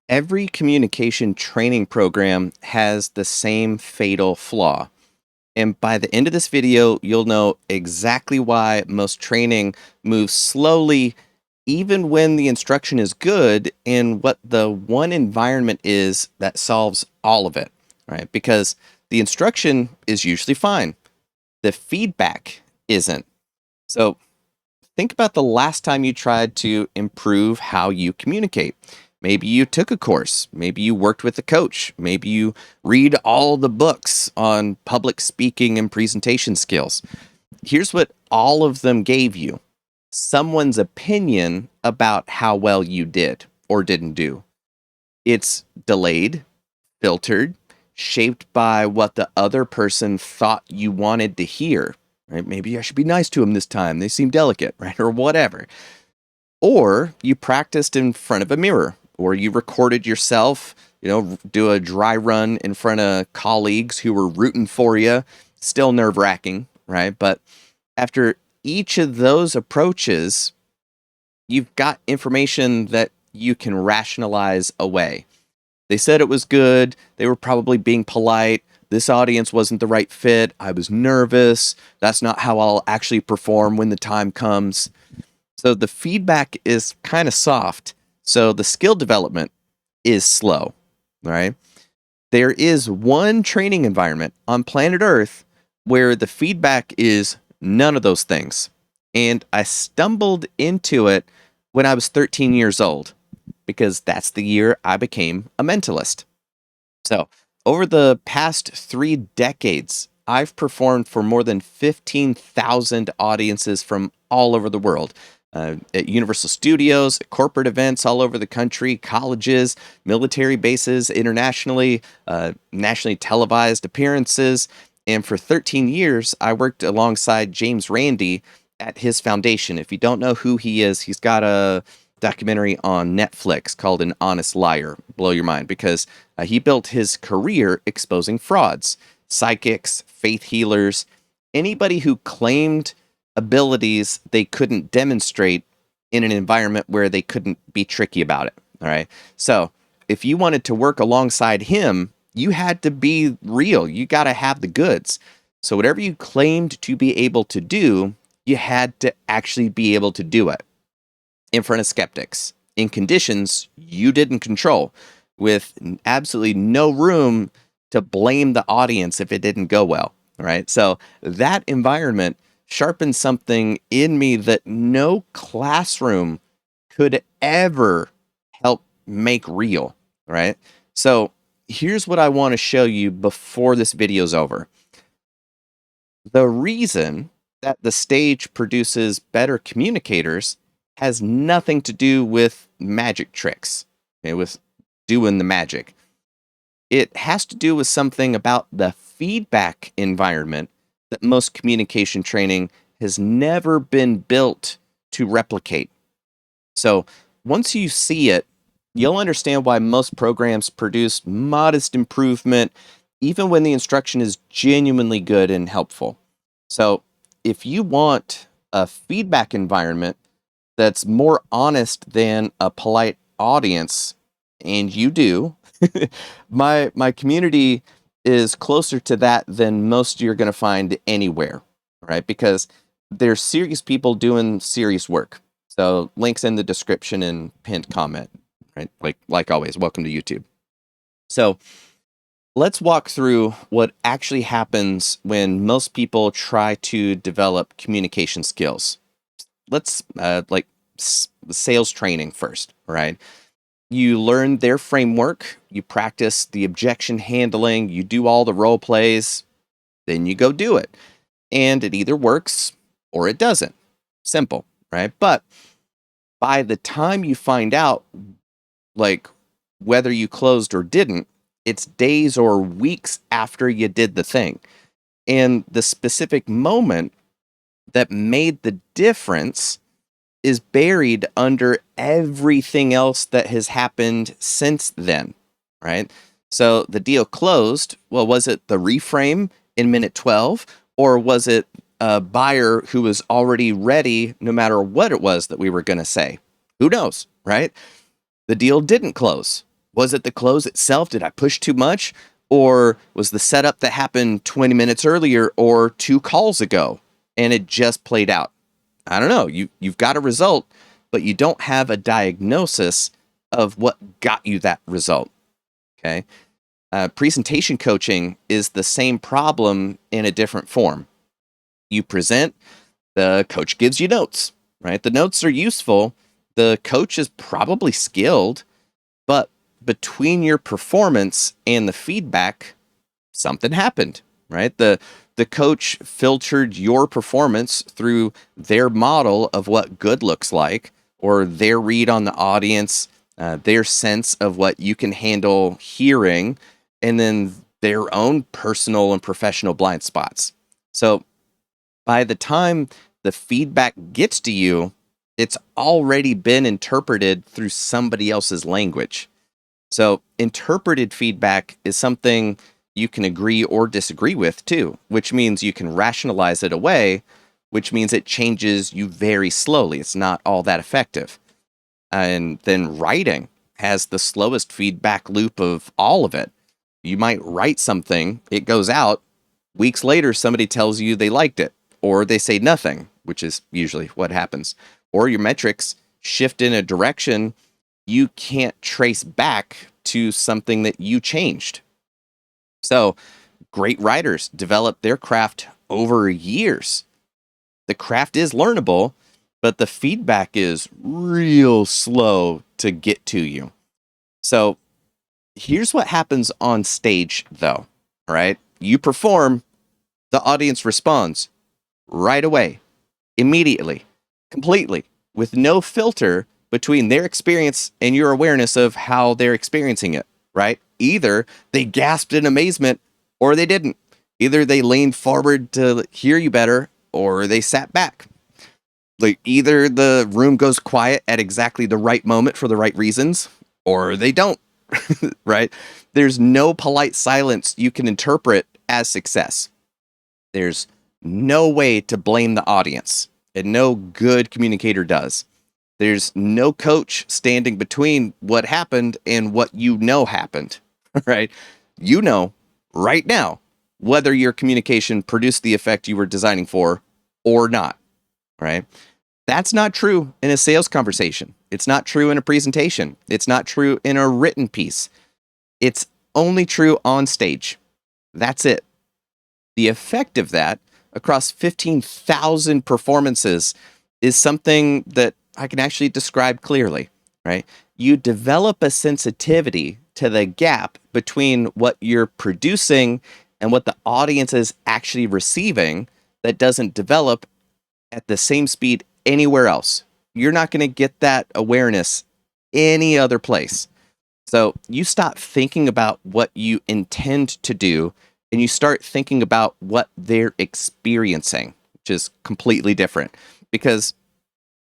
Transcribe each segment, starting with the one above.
Every communication training program has the same fatal flaw. And by the end of this video, you'll know exactly why most training moves slowly, even when the instruction is good, and what the one environment is that solves all of it, right? Because the instruction is usually fine, the feedback isn't. So think about the last time you tried to improve how you communicate. Maybe you took a course. Maybe you worked with a coach. Maybe you read all the books on public speaking and presentation skills. Here's what all of them gave you: someone's opinion about how well you did or didn't do. It's delayed, filtered, shaped by what the other person thought you wanted to hear. Right? Maybe I should be nice to them this time. They seem delicate, right? Or whatever. Or you practiced in front of a mirror, or you recorded yourself, do a dry run in front of colleagues who were rooting for you. Still nerve wracking, right? But after each of those approaches, you've got information that you can rationalize away. They said it was good. They were probably being polite. This audience wasn't the right fit. I was nervous. That's not how I'll actually perform when the time comes. So the feedback is kind of soft. So the skill development is slow, right? There is one training environment on planet Earth where the feedback is none of those things. And I stumbled into it when I was 13 years old, because that's the year I became a mentalist. So over the past 3 decades, I've performed for more than 15,000 audiences from all over the world. At Universal Studios, at corporate events all over the country, colleges, military bases, internationally, nationally televised appearances. And for 13 years, I worked alongside James Randi at his foundation. If you don't know who he is, he's got a documentary on Netflix called An Honest Liar. Blow your mind, because he built his career exposing frauds, psychics, faith healers, anybody who claimed abilities they couldn't demonstrate in an environment where they couldn't be tricky about it. All right. So if you wanted to work alongside him, you had to be real. You got to have the goods. So whatever you claimed to be able to do, you had to actually be able to do it in front of skeptics in conditions you didn't control, with absolutely no room to blame the audience if it didn't go well. All right. So that environment sharpened something in me that no classroom could ever help make real, right? So here's what I want to show you before this video's over. The reason that the stage produces better communicators has nothing to do with magic tricks, okay, with doing the magic. It has to do with something about the feedback environment that most communication training has never been built to replicate. So once you see it, you'll understand why most programs produce modest improvement, even when the instruction is genuinely good and helpful. So if you want a feedback environment that's more honest than a polite audience, and you do, my community is closer to that than most you're going to find anywhere, right? Because there's serious people doing serious work. So links in the description and pinned comment, right? Like always, welcome to YouTube. So let's walk through what actually happens when most people try to develop communication skills. Let's sales training first, right? You learn their framework, you practice the objection handling, you do all the role plays, then you go do it. And it either works or it doesn't. Simple, right? But by the time you find out, like, whether you closed or didn't, it's days or weeks after you did the thing. And the specific moment that made the difference is buried under everything else that has happened since then, right? So the deal closed. Well, was it the reframe in minute 12, or was it a buyer who was already ready no matter what it was that we were going to say? Who knows, right? The deal didn't close. Was it the close itself? Did I push too much? Or was the setup that happened 20 minutes earlier or 2 calls ago and it just played out? I don't know. You've got a result, but you don't have a diagnosis of what got you that result. Okay. Presentation coaching is the same problem in a different form. You present, the coach gives you notes, right? The notes are useful. The coach is probably skilled, but between your performance and the feedback, something happened, right? The coach filtered your performance through their model of what good looks like, or their read on the audience, their sense of what you can handle hearing, and then their own personal and professional blind spots. So by the time the feedback gets to you, it's already been interpreted through somebody else's language. So interpreted feedback is something you can agree or disagree with too, which means you can rationalize it away, which means it changes you very slowly. It's not all that effective. And then writing has the slowest feedback loop of all of it. You might write something, it goes out, weeks later, somebody tells you they liked it, or they say nothing, which is usually what happens. Or your metrics shift in a direction you can't trace back to something that you changed. So, great writers develop their craft over years. The craft is learnable, but the feedback is real slow to get to you. So, here's what happens on stage, though, right? You perform, the audience responds right away, immediately, completely, with no filter between their experience and your awareness of how they're experiencing it, right? Either they gasped in amazement or they didn't. Either they leaned forward to hear you better or they sat back. Like either the room goes quiet at exactly the right moment for the right reasons or they don't, right? There's no polite silence you can interpret as success. There's no way to blame the audience, and no good communicator does. There's no coach standing between what happened and what you know happened, right? You know right now whether your communication produced the effect you were designing for or not, right? That's not true in a sales conversation. It's not true in a presentation. It's not true in a written piece. It's only true on stage. That's it. The effect of that across 15,000 performances is something that I can actually describe clearly, right? You develop a sensitivity to the gap between what you're producing and what the audience is actually receiving that doesn't develop at the same speed anywhere else. You're not going to get that awareness any other place. So you stop thinking about what you intend to do and you start thinking about what they're experiencing, which is completely different because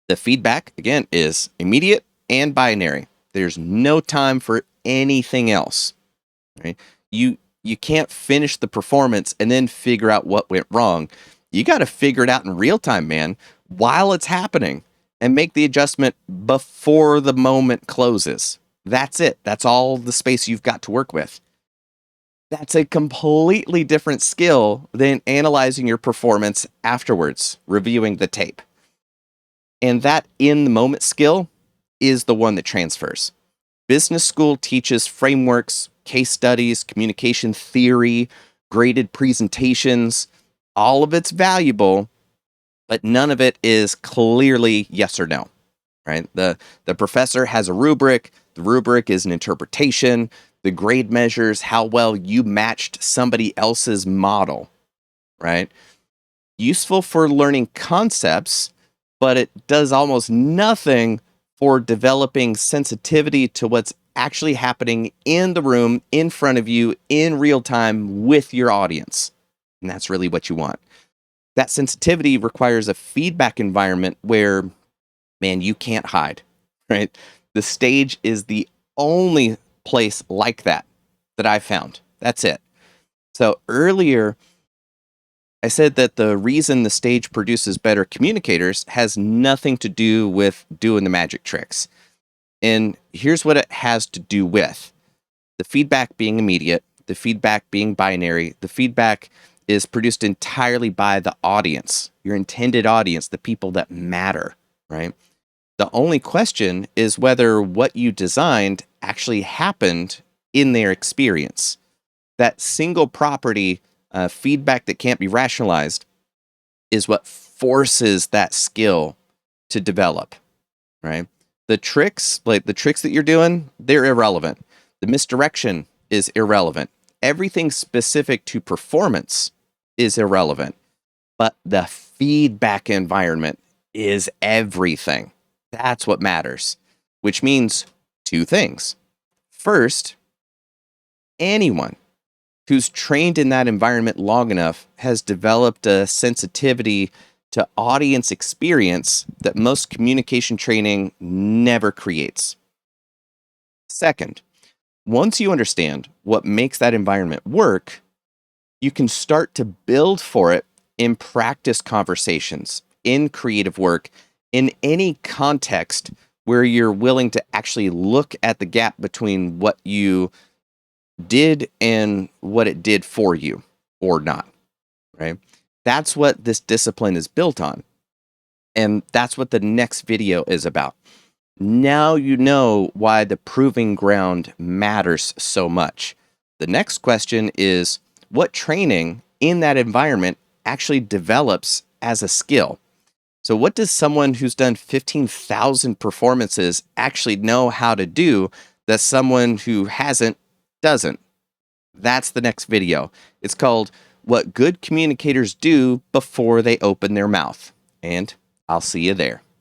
the feedback, again, is immediate and binary. There's no time for anything else, right? You can't finish the performance and then figure out what went wrong. You got to figure it out in real time, man, while it's happening and make the adjustment before the moment closes. That's it. That's all the space you've got to work with. That's a completely different skill than analyzing your performance afterwards, reviewing the tape. And that in the moment skill is the one that transfers. Business school teaches frameworks, case studies, communication theory, graded presentations. All of it's valuable, but none of it is clearly yes or no, right? The professor has a rubric. The rubric is an interpretation. The grade measures how well you matched somebody else's model, right? Useful for learning concepts, but it does almost nothing for developing sensitivity to what's actually happening in the room, in front of you, in real time with your audience. And that's really what you want. That sensitivity requires a feedback environment where, man, you can't hide, right? The stage is the only place like that I found. That's it. So earlier, I said that the reason the stage produces better communicators has nothing to do with doing the magic tricks. And here's what it has to do with. The feedback being immediate, the feedback being binary, the feedback is produced entirely by the audience, your intended audience, the people that matter, right? The only question is whether what you designed actually happened in their experience. That single property feedback that can't be rationalized is what forces that skill to develop, right? Like the tricks that you're doing, they're irrelevant. The misdirection is irrelevant. Everything specific to performance is irrelevant, but the feedback environment is everything. That's what matters, which means two things. First, anyone who's trained in that environment long enough has developed a sensitivity to audience experience that most communication training never creates. Second, once you understand what makes that environment work, you can start to build for it in practice conversations, in creative work, in any context where you're willing to actually look at the gap between what you did and what it did for you or not, right? That's what this discipline is built on. And that's what the next video is about. Now you know why the proving ground matters so much. The next question is what training in that environment actually develops as a skill? So, what does someone who's done 15,000 performances actually know how to do that someone who hasn't doesn't? That's the next video. It's called What Good Communicators Do Before They Open Their Mouth. And I'll see you there.